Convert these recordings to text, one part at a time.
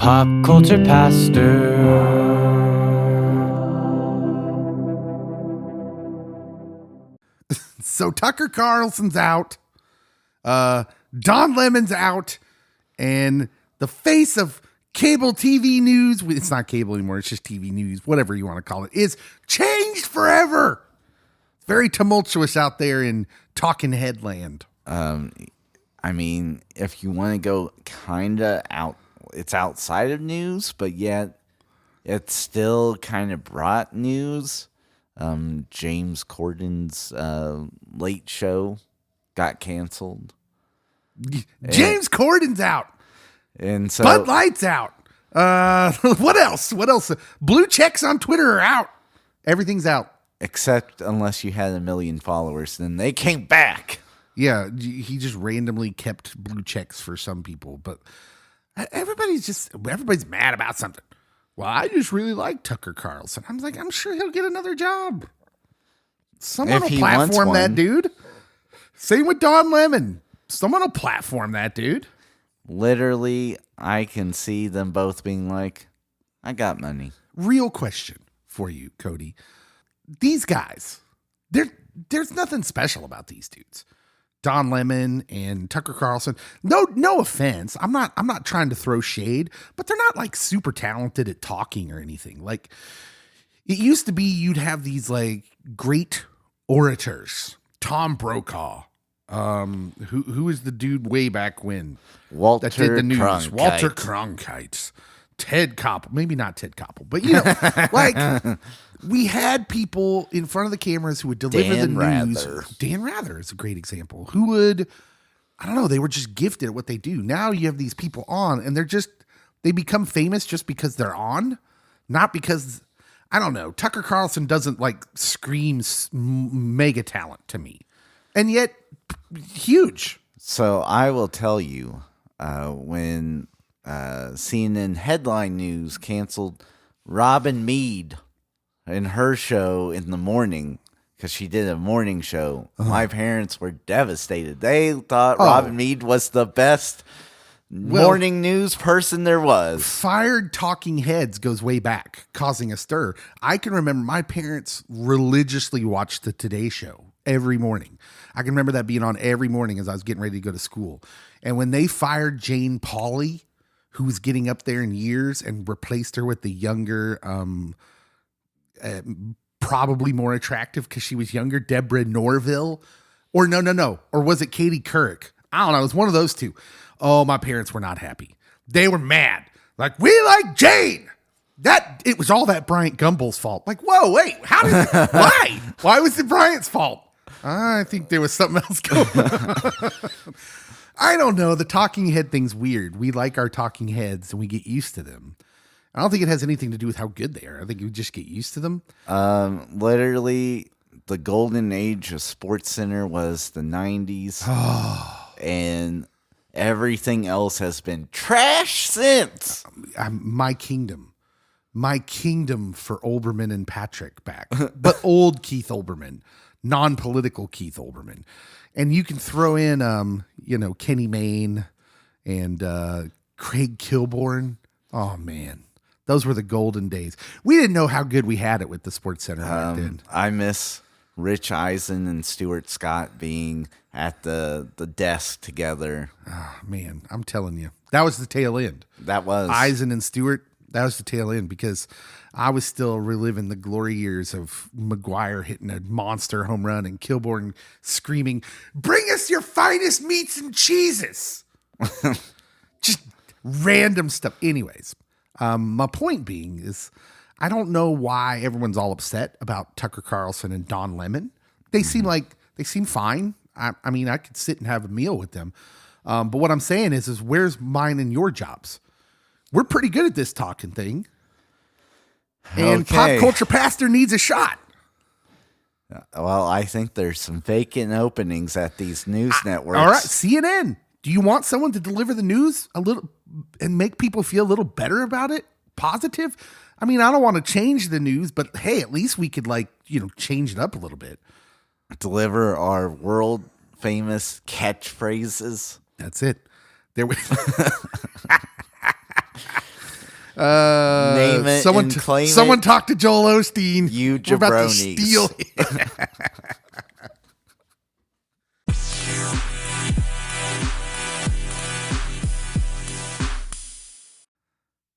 Pop Culture Pastor. So Tucker Carlson's out, Don Lemon's out, and the face of cable TV news, it's not cable anymore, it's just TV news, whatever you want to call it, is changed forever. Very tumultuous out there in talking head land. I mean, if you want to go kind of out, it's outside of news, but yet it's still kind of broad news. James Corden's late show got canceled. James Corden's out. And so Bud Light's out. What else? Blue checks on Twitter are out. Everything's out. Except unless you had 1 million followers, then they came back. Yeah, he just randomly kept blue checks for some people, but everybody's mad about something. Well, I just really like Tucker Carlson. I'm sure he'll get another job. Someone will platform that dude. Same with Don Lemon. Someone will platform that dude. Literally, I can see them both being like, I got money. Real question for you, Cody. These guys, there's nothing special about these dudes. Don Lemon and Tucker Carlson. No offense. I'm not trying to throw shade, but they're not like super talented at talking or anything. Like it used to be you'd have these like great orators. Tom Brokaw. Who is the dude way back when? Walter that did the news. Cronkite. Walter Cronkite. Ted Koppel. Maybe not Ted Koppel, but you know, like we had people in front of the cameras who would deliver the news. Dan Rather is a great example. Who would, I don't know, they were just gifted at what they do. Now you have these people on and they become famous just because they're on, not because, I don't know, Tucker Carlson doesn't like screams mega talent to me. And yet, huge. So I will tell you, when CNN headline news canceled Robin Meade in her show in the morning because she did a morning show, my parents were devastated. They thought Robin Meade was the best morning news person there was. Fired talking heads goes way back, causing a stir. I can remember my parents religiously watched the Today Show every morning. I can remember that being on every morning as I was getting ready to go to school. And when they fired Jane Pauley, who was getting up there in years, and replaced her with the younger, probably more attractive because she was younger, Deborah Norville. Or no. Or was it Katie Couric? I don't know. It was one of those two. Oh, my parents were not happy. They were mad. Like, we like Jane. It was all that Bryant Gumbel's fault. Like, whoa, wait, why? Why was it Bryant's fault? I think there was something else going on. I don't know. The talking head thing's weird. We like our talking heads and we get used to them. I don't think it has anything to do with how good they are. I think we just get used to them. Literally, the golden age of SportsCenter was the 90s. And everything else has been trash since. My kingdom for Olbermann and Patrick back, but old Keith Olbermann, non-political Keith Olbermann. And you can throw in, Kenny Mayne and Craig Kilborn. Oh, man. Those were the golden days. We didn't know how good we had it with the SportsCenter back then. I miss Rich Eisen and Stuart Scott being at the desk together. Oh, man, I'm telling you. That was the tail end. That was. Eisen and Stewart, that was the tail end because I was still reliving the glory years of McGuire hitting a monster home run and Kilborn screaming, "Bring us your finest meats and cheeses." Just random stuff. Anyways, my point being is I don't know why everyone's all upset about Tucker Carlson and Don Lemon. They seem fine. I mean, I could sit and have a meal with them. But what I'm saying is where's mine and your jobs? We're pretty good at this talking thing. And Pop Culture Pastor needs a shot. Well, I think there's some vacant openings at these news networks. All right, CNN. Do you want someone to deliver the news a little and make people feel a little better about it? Positive? I mean, I don't want to change the news, but hey, at least we could change it up a little bit. Deliver our world famous catchphrases. That's it. There we Name it Someone, and claim someone it. talk to Joel Osteen. You We're about to jabronis. steal.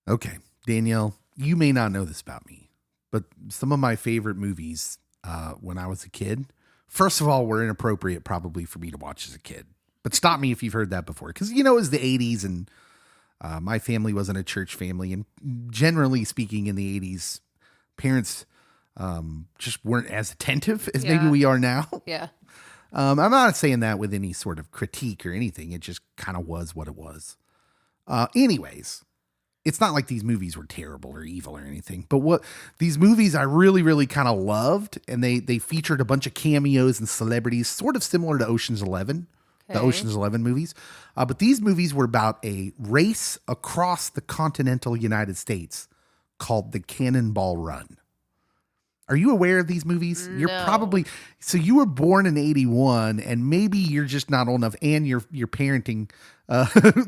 Okay, Danielle, you may not know this about me, but some of my favorite movies when I was a kid, first of all, were inappropriate probably for me to watch as a kid. But stop me if you've heard that before. Because, it was the 80s and my family wasn't a church family. And generally speaking, in the 80s, parents just weren't as attentive as maybe we are now. Yeah. I'm not saying that with any sort of critique or anything. It just kind of was what it was. Anyways, it's not like these movies were terrible or evil or anything, but what these movies I really, really kind of loved, and they featured a bunch of cameos and celebrities, sort of similar to Ocean's 11, the Ocean's 11 movies. But these movies were about a race across the continental United States called the Cannonball Run. Are you aware of these movies? No. You're probably, so you were born in 81 and maybe you're just not old enough and your parenting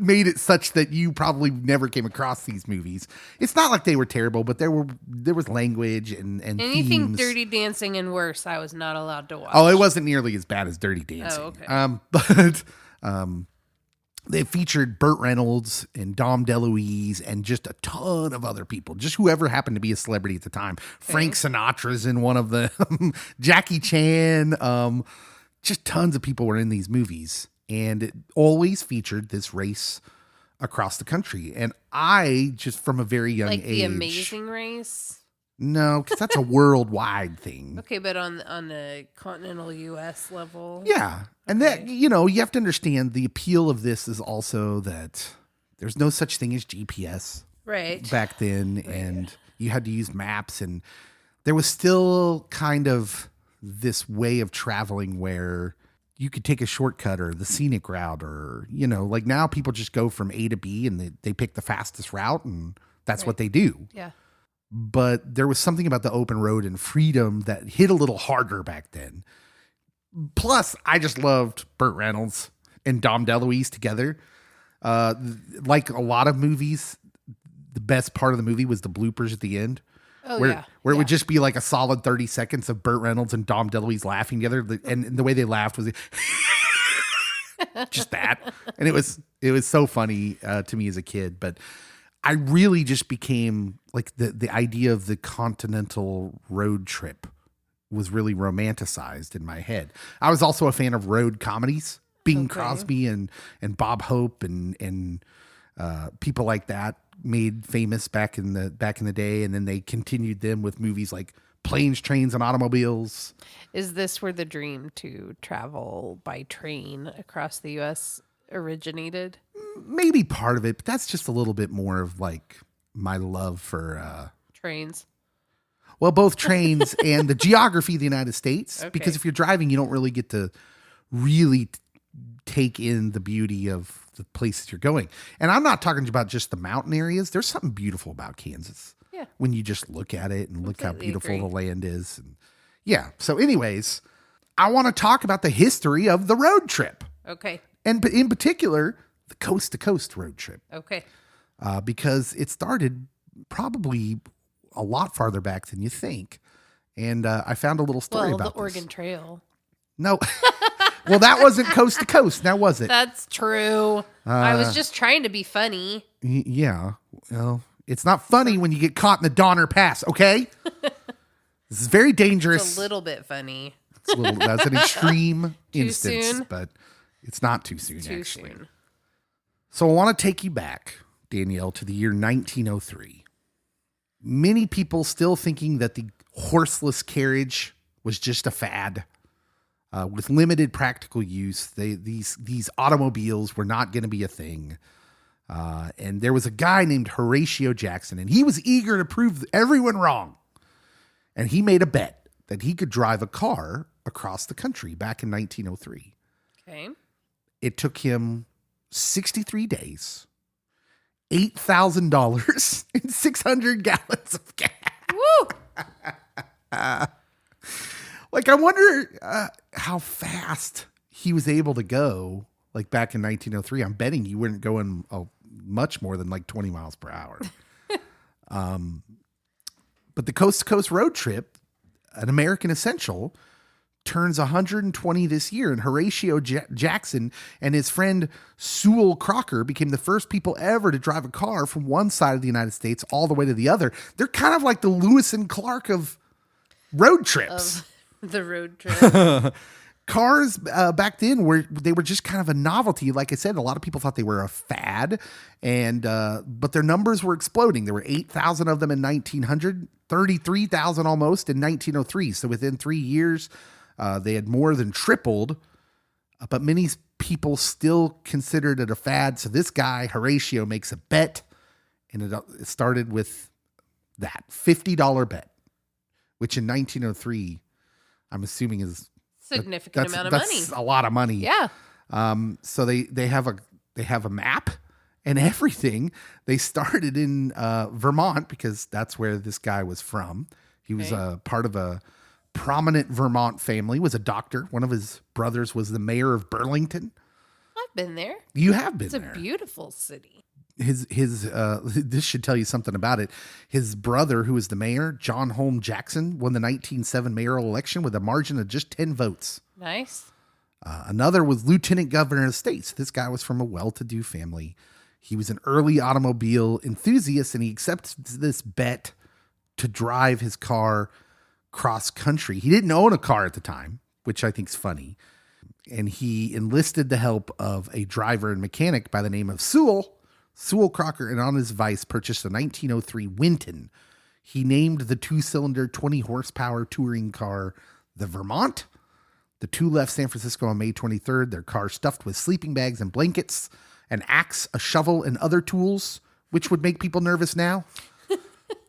made it such that you probably never came across these movies. It's not like they were terrible, but there was language and Anything themes. Dirty Dancing and worse, I was not allowed to watch. Oh, it wasn't nearly as bad as Dirty Dancing. Oh, okay. But they featured Burt Reynolds and Dom DeLuise and just a ton of other people, just whoever happened to be a celebrity at the time. Frank Sinatra's in one of them, Jackie Chan, just tons of people were in these movies. And it always featured this race across the country. And I just from a very young age. Like The Amazing Race? No, because that's a worldwide thing. Okay, but on the continental U.S. level? Yeah. And that, you have to understand the appeal of this is also that there's no such thing as GPS Right. back then. And you had to use maps. And there was still kind of this way of traveling where you could take a shortcut or the scenic route or, like now people just go from A to B and they pick the fastest route and that's what they do. Yeah. But there was something about the open road and freedom that hit a little harder back then. Plus, I just loved Burt Reynolds and Dom DeLuise together. Like a lot of movies, the best part of the movie was the bloopers at the end. Oh, where yeah. it would just be like a solid 30 seconds of Burt Reynolds and Dom DeLuise laughing together. And the way they laughed was just that. And it was so funny to me as a kid. But I really just became like the idea of the continental road trip was really romanticized in my head. I was also a fan of road comedies, Bing Crosby and Bob Hope and people like that made famous back in the day. And then they continued them with movies like Planes, Trains, and Automobiles. Is this where the dream to travel by train across the U.S. originated? Maybe part of it, but that's just a little bit more of like my love for Trains. well, both trains and the geography of the United States. Okay. Because if you're driving, you don't really get to really take in the beauty of the places you're going. And I'm not talking about just the mountain areas. There's something beautiful about Kansas. Yeah. When you just look at it and look how Completely beautiful agree. the land is. And yeah. So anyways, I want to talk about the history of the road trip. Okay. And in particular, the coast to coast road trip. Okay. Because it started probably a lot farther back than you think. And I found a little story about the Oregon this. Trail. No. Well, that wasn't coast to coast. Now, was it? That's true. I was just trying to be funny. Yeah. Well, it's not funny when you get caught in the Donner Pass, okay? This is very dangerous. It's a little bit funny. That's an extreme Too instance, soon? but it's not too soon, Too actually. soon. So I want to take you back, Danielle, to the year 1903. Many people still thinking that the horseless carriage was just a fad. With limited practical use, these automobiles were not going to be a thing. And there was a guy named Horatio Jackson, and he was eager to prove everyone wrong. And he made a bet that he could drive a car across the country back in 1903. Okay. It took him 63 days, $8,000, and 600 gallons of gas. Woo! Like, I wonder how fast he was able to go, like, back in 1903. I'm betting you weren't going much more than, like, 20 miles per hour. But the Coast to Coast road trip, an American essential, turns 120 this year, and Horatio Jackson and his friend Sewell Crocker became the first people ever to drive a car from one side of the United States all the way to the other. They're kind of like the Lewis and Clark of road trips. The road trip. Cars back then were just kind of a novelty. Like I said, a lot of people thought they were a fad, and but their numbers were exploding. There were 8,000 of them in 1900, 33,000 almost in 1903. So within 3 years, they had more than tripled. But many people still considered it a fad. So this guy Horatio makes a bet, and it started with that $50 bet, which in 1903, I'm assuming is significant amount of money. That's a lot of money. Yeah. So they have a map and everything. They started in Vermont because that's where this guy was from. He was part of a prominent Vermont family. Was a doctor. One of his brothers was the mayor of Burlington. I've been there. You have been there. It's a beautiful city. His this should tell you something about it. His brother, who was the mayor, John Holm Jackson, won the 1907 mayoral election with a margin of just 10 votes. Nice. Another was lieutenant governor of the state. So this guy was from a well-to-do family. He was an early automobile enthusiast, and he accepted this bet to drive his car cross country. He didn't own a car at the time, which I think is funny. And he enlisted the help of a driver and mechanic by the name of Sewell Crocker, and on his advice purchased a 1903 Winton. He named the 2-cylinder 20 horsepower touring car the Vermont. The two left San Francisco on May 23rd, their car stuffed with sleeping bags and blankets, an axe, a shovel, and other tools, which would make people nervous now.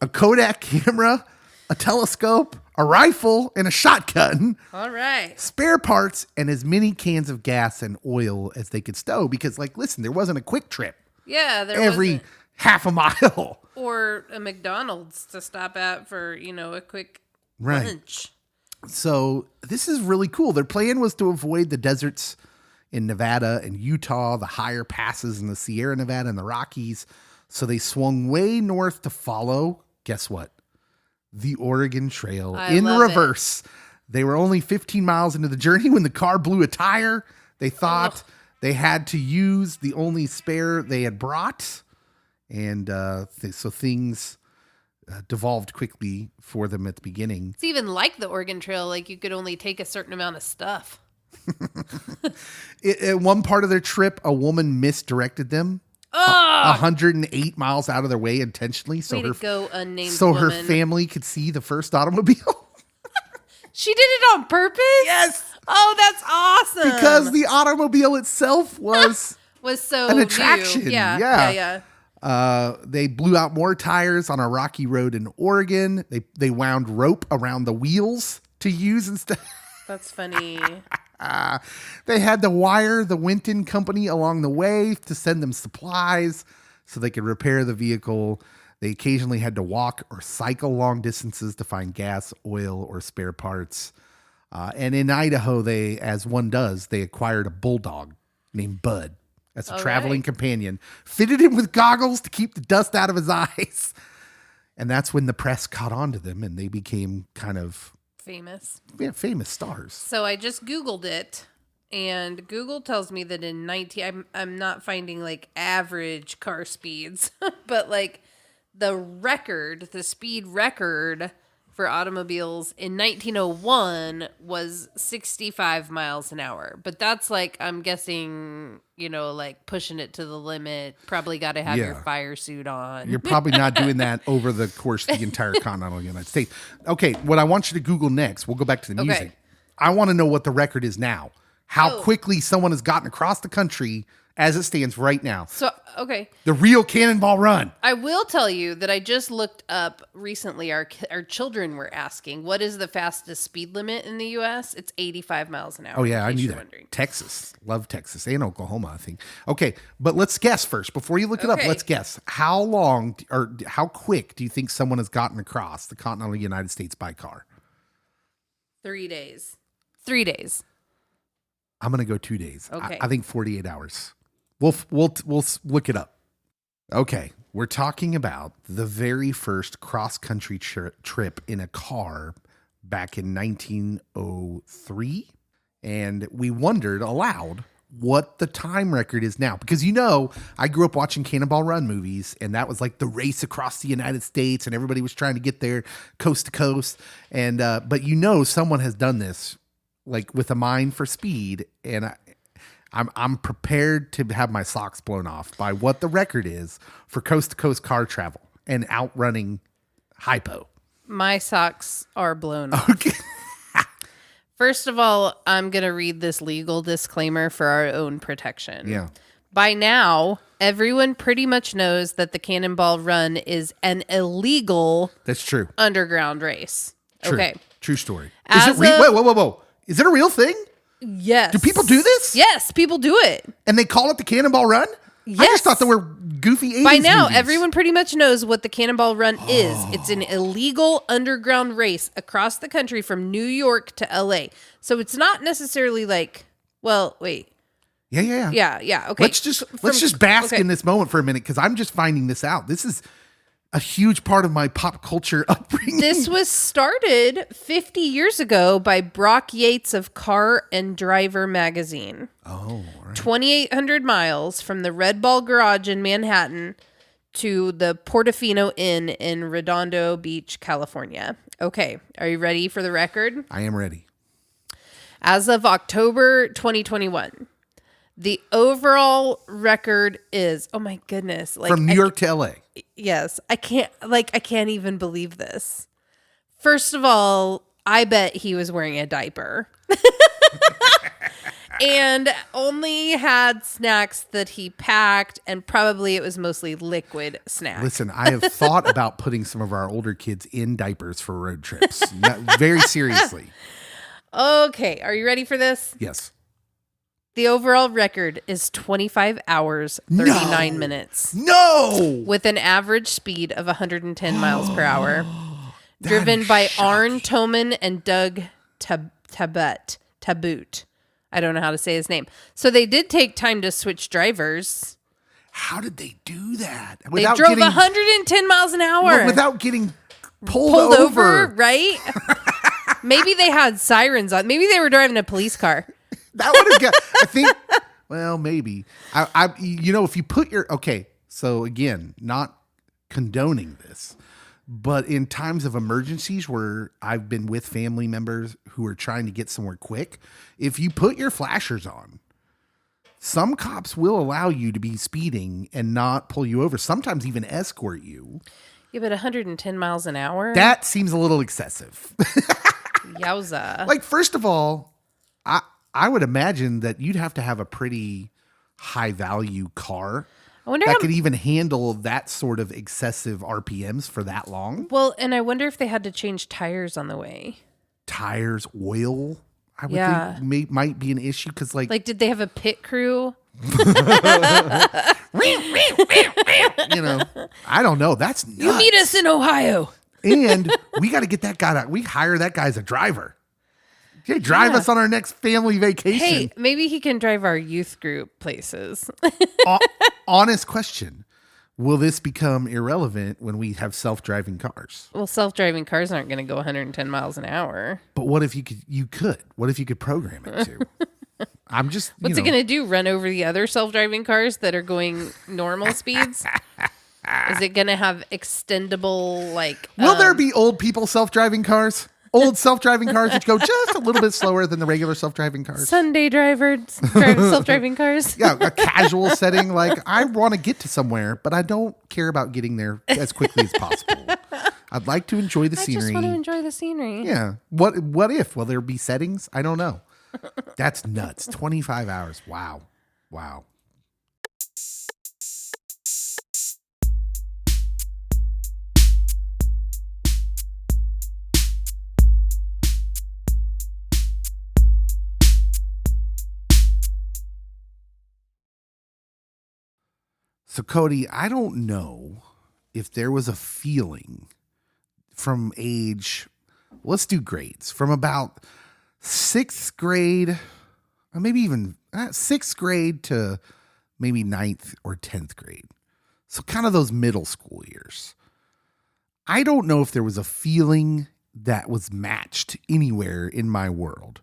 A Kodak camera, a telescope, a rifle, and a shotgun. All right. Spare parts, and as many cans of gas and oil as they could stow. Because, listen, there wasn't a quick trip. Yeah, there every wasn't. Half a mile. Or a McDonald's to stop at for, a quick Right. lunch. So this is really cool. Their plan was to avoid the deserts in Nevada and Utah, the higher passes in the Sierra Nevada and the Rockies. So they swung way north to follow, guess what? The Oregon Trail in reverse. They were only 15 miles into the journey when the car blew a tire. They thought they had to use the only spare they had brought. And so things devolved quickly for them at the beginning. It's even like the Oregon Trail, like you could only take a certain amount of stuff. At one part of their trip, a woman misdirected them 108 miles out of their way intentionally. So her family could see the first automobile. She did it on purpose? Yes. Oh, that's awesome. Because the automobile itself was so an attraction. New. Yeah. They blew out more tires on a rocky road in Oregon. They wound rope around the wheels to use instead. That's funny. They had to wire the Winton company along the way to send them supplies so they could repair the vehicle. They occasionally had to walk or cycle long distances to find gas, oil, or spare parts. And in Idaho, as one does, they acquired a bulldog named Bud as a traveling companion, fitted him with goggles to keep the dust out of his eyes. And that's when the press caught on to them and they became kind of famous. Yeah, famous stars. So I just Googled it, and Google tells me that I'm not finding like average car speeds, but like the speed record for automobiles in 1901 was 65 miles an hour. But that's like, I'm guessing, like pushing it to the limit. Probably got to have your fire suit on. You're probably not doing that over the course of the entire continental United States. Okay, what I want you to Google next, we'll go back to the music. Okay. I want to know what the record is now. How quickly someone has gotten across the country as it stands right now. So, okay. The Real Cannonball Run. I will tell you that I just looked up recently. Our children were asking, what is the fastest speed limit in the U.S.? It's 85 miles an hour. Oh, yeah, I knew that. Wondering. Texas. Love Texas. And Oklahoma, I think. Okay, but let's guess first. Before you look it up, let's guess. How long or how quick do you think someone has gotten across the continental United States by car? 3 days. 3 days. I'm going to go 2 days. Okay. I think 48 hours. We'll look it up. Okay, we're talking about the very first cross-country trip in a car back in 1903. And we wondered aloud what the time record is now. Because, I grew up watching Cannonball Run movies, and that was like the race across the United States, and everybody was trying to get there coast to coast. And but someone has done this, like with a mind for speed, and I'm prepared to have my socks blown off by what the record is for coast to coast car travel and outrunning hypo. My socks are blown off. Okay. First of all, I'm going to read this legal disclaimer for our own protection. Yeah. By now, everyone pretty much knows that the Cannonball Run is an illegal That's true. underground race. True. Okay. True story. As Is it real? Whoa. Is it a real thing? Yes. Do people do this? Yes, people do it. And they call it the Cannonball Run? I Yes. just thought they were goofy 80s By now, movies. everyone pretty much knows what the Cannonball Run is. It's an illegal underground race across the country from New York to LA. So it's not necessarily like, well, wait. Yeah. Yeah, okay. Let's just bask okay. in this moment for a minute, because I'm just finding this out. This is a huge part of my pop culture upbringing. This was started 50 years ago by Brock Yates of Car and Driver magazine. Oh, right. 2,800 miles from the Red Ball Garage in Manhattan to the Portofino Inn in Redondo Beach, California. Okay, are you ready for the record? I am ready. As of October 2021, the overall record is, oh my goodness. Like, From New York to LA. Yes, I can't even believe this. First of all, I bet he was wearing a diaper. And only had snacks that he packed, and probably it was mostly liquid snacks. Listen, I have thought about putting some of our older kids in diapers for road trips. Very seriously. Okay, are you ready for this? Yes. The overall record is 25 hours, 39 minutes. No! With an average speed of 110 miles per hour. Driven by Arn Toman and Doug Taboot. I don't know how to say his name. So they did take time to switch drivers. How did they do that? They drove 110 miles an hour. Without getting pulled over, right? Maybe they had sirens on. Maybe they were driving a police car. That would have got, I think, well, maybe. If you put so again, not condoning this, but in times of emergencies where I've been with family members who are trying to get somewhere quick, if you put your flashers on, some cops will allow you to be speeding and not pull you over, sometimes even escort you. Yeah, but 110 miles an hour? That seems a little excessive. Yowza. Like, first of all, I would imagine that you'd have to have a pretty high value car I wonder that could even handle that sort of excessive RPMs for that long. Well, and I wonder if they had to change tires on the way. Tires, oil, I would think might be an issue because, like, did they have a pit crew? I don't know. That's nuts. You meet us in Ohio. And we got to get that guy. We hire that guy as a driver. Hey, drive us on our next family vacation. Hey, maybe he can drive our youth group places. Honest question. Will this become irrelevant when we have self-driving cars? Well, self-driving cars aren't going to go 110 miles an hour. But what if you could? What if you could program it to? I'm just, What's it going to do? Run over the other self-driving cars that are going normal speeds? Is it going to have extendable, Will there be old people self-driving cars? Old self-driving cars that go just a little bit slower than the regular self-driving cars. Sunday self-driving cars? Yeah, a casual setting. Like, I want to get to somewhere, but I don't care about getting there as quickly as possible. I'd like to enjoy the scenery. I just want to enjoy the scenery. Yeah. What if? Will there be settings? I don't know. That's nuts. 25 hours. Wow. So, Cody, I don't know if there was a feeling from age, let's do grades, from about 6th grade, or maybe even 6th grade to maybe 9th or 10th grade. So kind of those middle school years. I don't know if there was a feeling that was matched anywhere in my world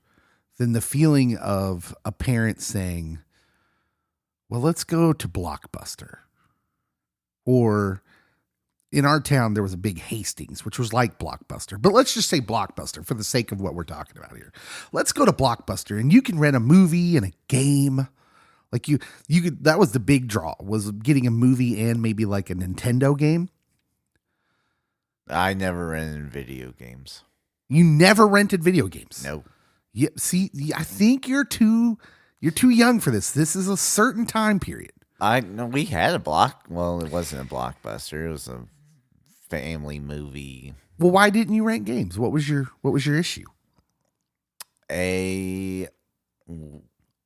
than the feeling of a parent saying, well, let's go to Blockbuster. Or in our town, there was a big Hastings, which was like Blockbuster. But let's just say Blockbuster for the sake of what we're talking about here. Let's go to Blockbuster and you can rent a movie and a game. Like you could, that was the big draw, was getting a movie and maybe like a Nintendo game. I never rented video games. You never rented video games? No. Yeah, see, I think you're too young for this. This is a certain time period. We had a well, it wasn't a Blockbuster. It was a family movie. Well, why didn't you rent games? What was your issue? I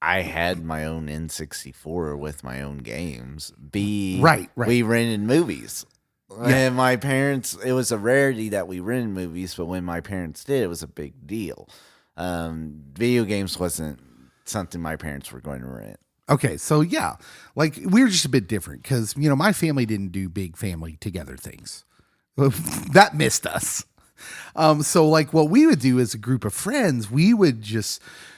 had my own N64 with my own games. Right. We rented movies. Yeah. And my parents, it was a rarity that we rented movies, but when my parents did, it was a big deal. Video games wasn't something my parents were going to rent. Okay, so yeah, like we were just a bit different because, my family didn't do big family together things. That missed us. So like what we would do as a group of friends, we would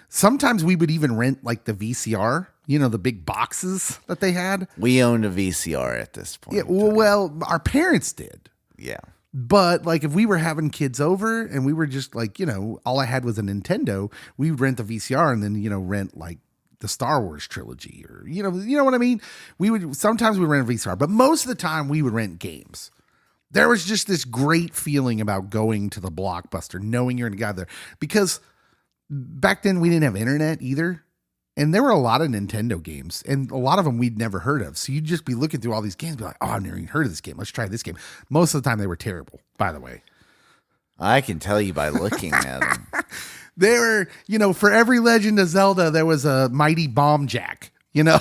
sometimes we would even rent like the VCR, the big boxes that they had. We owned a VCR at this point. Yeah, well, our parents did. Yeah. But like if we were having kids over and we were just like, all I had was a Nintendo, we'd rent the VCR and then, rent like the Star Wars trilogy or, you know what I mean? Sometimes we rent a VCR, but most of the time we would rent games. There was just this great feeling about going to the Blockbuster, knowing you're going to go there, because back then we didn't have internet either. And there were a lot of Nintendo games and a lot of them we'd never heard of. So you'd just be looking through all these games and be like, oh, I've never even heard of this game. Let's try this game. Most of the time they were terrible, by the way. I can tell you by looking at them. They were, for every Legend of Zelda, there was a Mighty Bomb Jack, There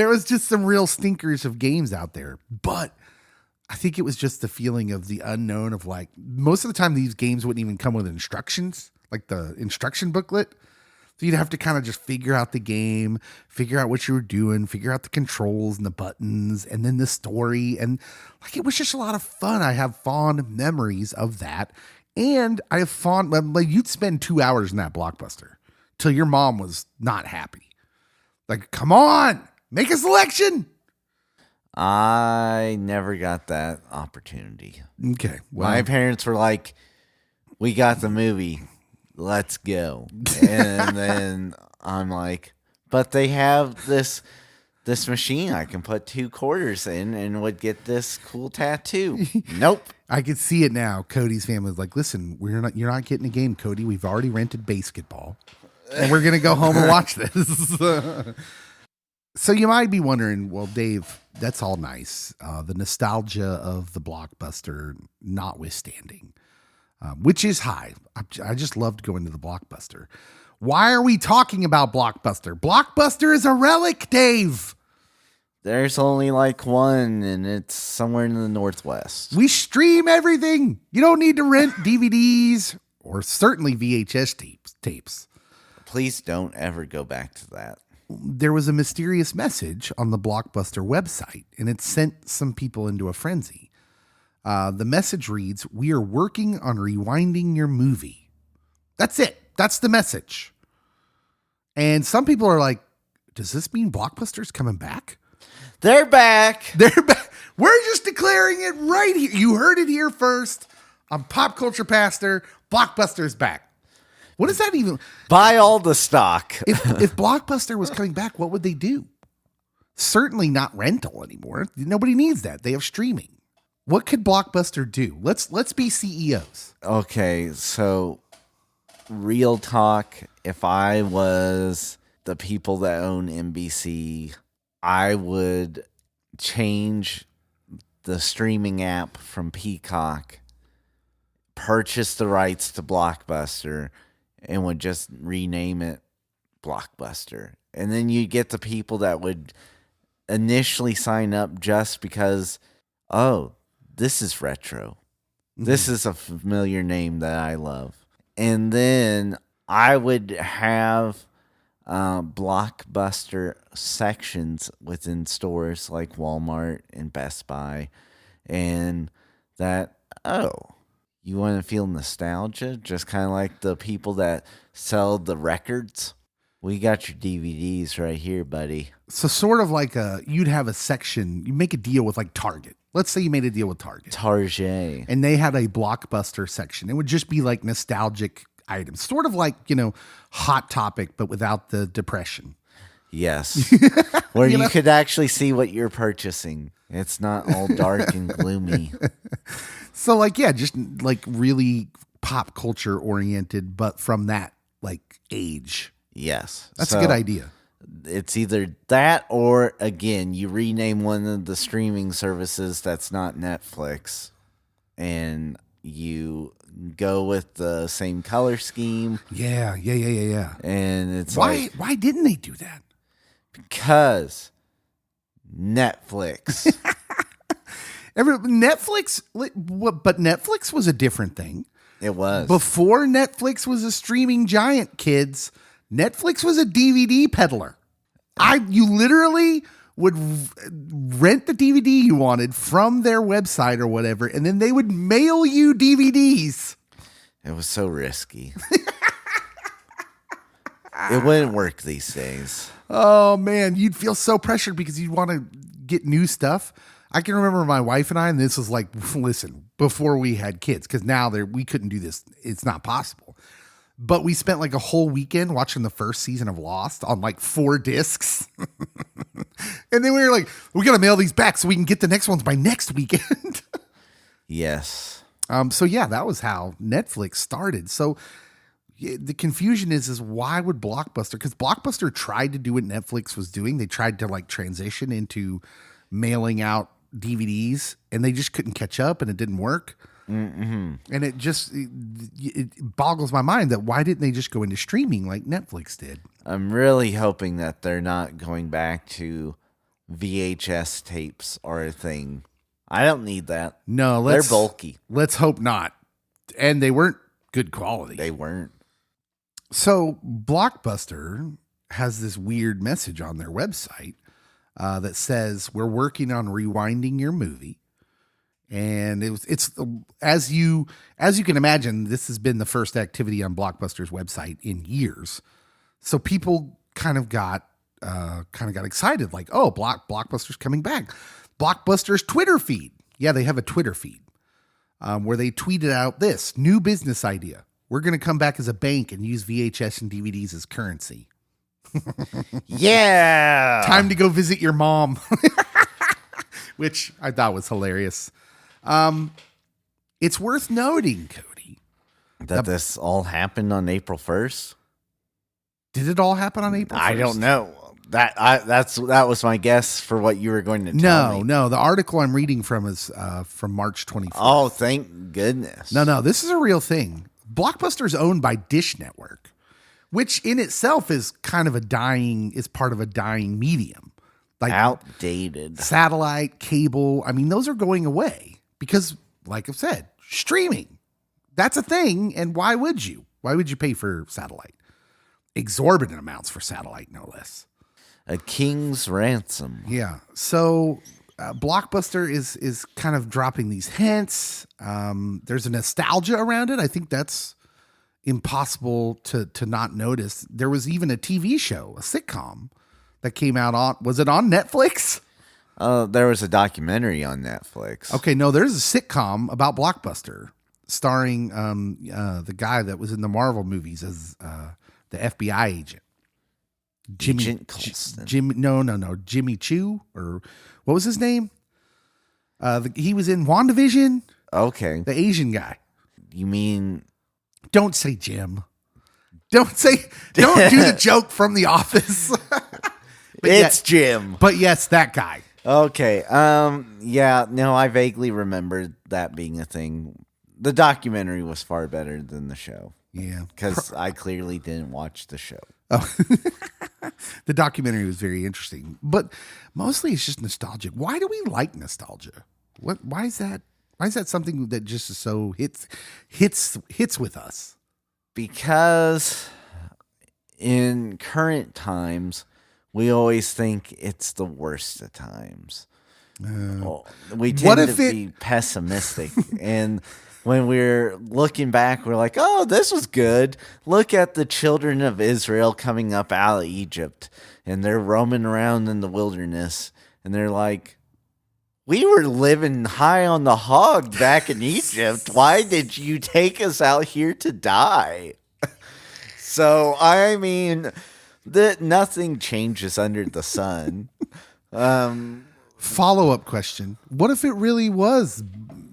was just some real stinkers of games out there. But I think it was just the feeling of the unknown of like, most of the time these games wouldn't even come with instructions, like the instruction booklet. So you'd have to kind of just figure out the game, figure out what you were doing, figure out the controls and the buttons, and then the story. And like, it was just a lot of fun. I have fond memories of that. And I have like you'd spend 2 hours in that Blockbuster till your mom was not happy. Like, come on, make a selection. I never got that opportunity. Okay. Well, my parents were like, we got the movie. Let's go. And then I'm like, but they have this machine I can put 2 quarters in and would get this cool tattoo. Nope. I could see it now. Cody's family was like, listen, you're not getting a game, Cody. We've already rented basketball. And we're going to go home and watch this. So you might be wondering, well, Dave, that's all nice. The nostalgia of the Blockbuster notwithstanding. Which is high. I just loved going to the Blockbuster. Why are we talking about Blockbuster? Blockbuster is a relic, Dave. There's only like one, and it's somewhere in the Northwest. We stream everything. You don't need to rent DVDs or certainly VHS tapes. Please don't ever go back to that. There was a mysterious message on the Blockbuster website, and it sent some people into a frenzy. The message reads, we are working on rewinding your movie. That's it. That's the message. And some people are like, does this mean Blockbuster's coming back? They're back. They're back. We're just declaring it right here. You heard it here first. I'm Pop Culture Pastor. Blockbuster's back. What does that even... Buy all the stock. If Blockbuster was coming back, what would they do? Certainly not rental anymore. Nobody needs that. They have streaming. What could Blockbuster do? Let's be CEOs. Okay, so real talk, if I was the people that own NBC, I would change the streaming app from Peacock, purchase the rights to Blockbuster, and would just rename it Blockbuster. And then you get the people that would initially sign up just because, oh, this is retro. Mm-hmm. This is a familiar name that I love. And then I would have Blockbuster sections within stores like Walmart and Best Buy, and that, you want to feel nostalgia, just kind of like the people that sell the records. We got your DVDs right here, buddy. So sort of like you'd have a section, you make a deal with like Target. Let's say you made a deal with Target. Target. And they had a Blockbuster section. It would just be like nostalgic items, sort of like, Hot Topic, but without the depression. Yes. Where you could actually see what you're purchasing. It's not all dark and gloomy. So like, yeah, just like really pop culture oriented, but from that like age. Yes. That's a good idea. It's either that or, again, you rename one of the streaming services that's not Netflix and you go with the same color scheme. Yeah. And it's why didn't they do that? Because Netflix. But Netflix was a different thing. It was. Before Netflix was a streaming giant, kids, Netflix was a DVD peddler. You literally would rent the DVD you wanted from their website or whatever, and then they would mail you DVDs. It was so risky. It wouldn't work these days. Oh, man. You'd feel so pressured because you'd want to get new stuff. I can remember my wife and I, and this was like, listen, before we had kids, because now we couldn't do this. It's not possible. But we spent like a whole weekend watching the first season of Lost on like 4 discs. And then we were like, we got to mail these back so we can get the next ones by next weekend. Yes. So yeah, that was how Netflix started. So the confusion is why would Blockbuster? Because Blockbuster tried to do what Netflix was doing. They tried to like transition into mailing out DVDs, and they just couldn't catch up, and it didn't work. Mm-hmm. And it boggles my mind that why didn't they just go into streaming like Netflix did? I'm really hoping that they're not going back to VHS tapes or a thing. I don't need that. No, they're bulky. Let's hope not. And they weren't good quality. They weren't. So Blockbuster has this weird message on their website that says, we're working on rewinding your movie. And it's as you can imagine, this has been the first activity on Blockbuster's website in years. So people kind of got excited, like, oh, Blockbuster's coming back. Blockbuster's Twitter feed. Yeah, they have a Twitter feed where they tweeted out this new business idea. We're going to come back as a bank and use VHS and DVDs as currency. Yeah. Time to go visit your mom, which I thought was hilarious. It's worth noting, Cody, that this all happened on April 1st. Did it all happen on April 1st? I don't know. That was my guess for what you were going to tell me. No. The article I'm reading from is from March 24th. Oh, thank goodness. No. This is a real thing. Blockbuster is owned by Dish Network, which in itself is kind of part of a dying medium. Like outdated. Satellite, cable. I mean, those are going away because, like I've said, streaming. That's a thing. And why would you? Why would you pay for satellite? Exorbitant amounts for satellite, no less. A king's ransom. Yeah. So Blockbuster is kind of dropping these hints. There's a nostalgia around it. I think that's impossible to not notice. There was even a TV show, a sitcom that came out on, was it on Netflix? There was a documentary on Netflix. Okay, no, there's a sitcom about Blockbuster starring the guy that was in the Marvel movies as the FBI agent. Agent Coulson. Jimmy Choo, or what was his name? He was in WandaVision. Okay. The Asian guy. You mean... Don't say Jim. Don't do the joke from The Office. It's Jim. But yes, that guy. Okay. Yeah, no, I vaguely remember that being a thing. The documentary was far better than the show. Yeah. Because I clearly didn't watch the show. Oh. The documentary was very interesting, but mostly it's just nostalgic. Why do we like nostalgia? Why is that? Why is that something that just is so hits with us? Because in current times, we always think it's the worst of times. We What tend if to it- be pessimistic. And when we're looking back, we're like, oh, this was good. Look at the children of Israel coming up out of Egypt, and they're roaming around in the wilderness, and they're like, we were living high on the hog back in Egypt. Why did you take us out here to die? So, I mean, nothing changes under the sun. Follow-up question. What if it really was?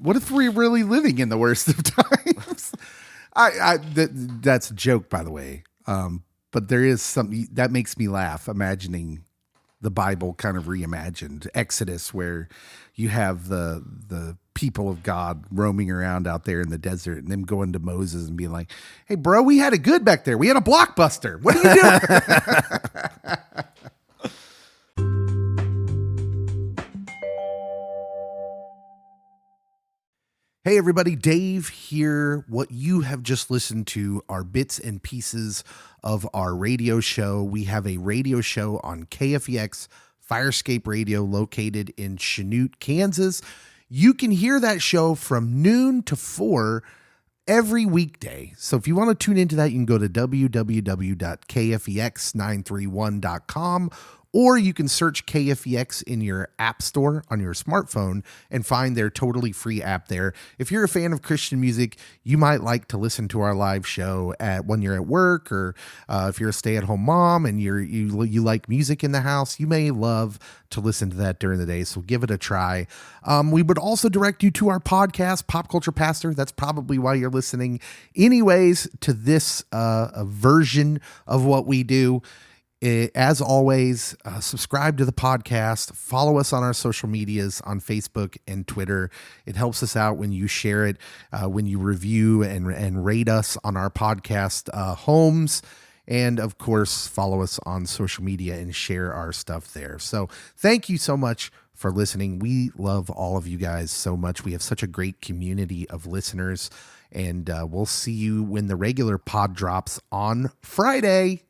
What if we're really living in the worst of times? That's a joke, by the way. But there is something that makes me laugh, imagining the Bible kind of reimagined. Exodus, where you have the people of God roaming around out there in the desert, and them going to Moses and being like, hey, bro, we had it good back there. We had a Blockbuster. What are you doing? Hey everybody, Dave here. What you have just listened to are bits and pieces of our radio show. We have a radio show on KFEX Firescape Radio located in Chanute, Kansas. You can hear that show from noon to 4 every weekday. So if you want to tune into that, you can go to www.kfex931.com, or you can search KFEX in your app store on your smartphone and find their totally free app there. If you're a fan of Christian music, you might like to listen to our live show when you're at work, or if you're a stay-at-home mom and you like music in the house, you may love to listen to that during the day. So give it a try. We would also direct you to our podcast, Pop Culture Pastor. That's probably why you're listening anyways to this version of what we do. As always, subscribe to the podcast, follow us on our social medias on Facebook and Twitter. It helps us out when you share it, when you review and rate us on our podcast homes. And of course, follow us on social media and share our stuff there. So thank you so much for listening. We love all of you guys so much. We have such a great community of listeners, and we'll see you when the regular pod drops on Friday.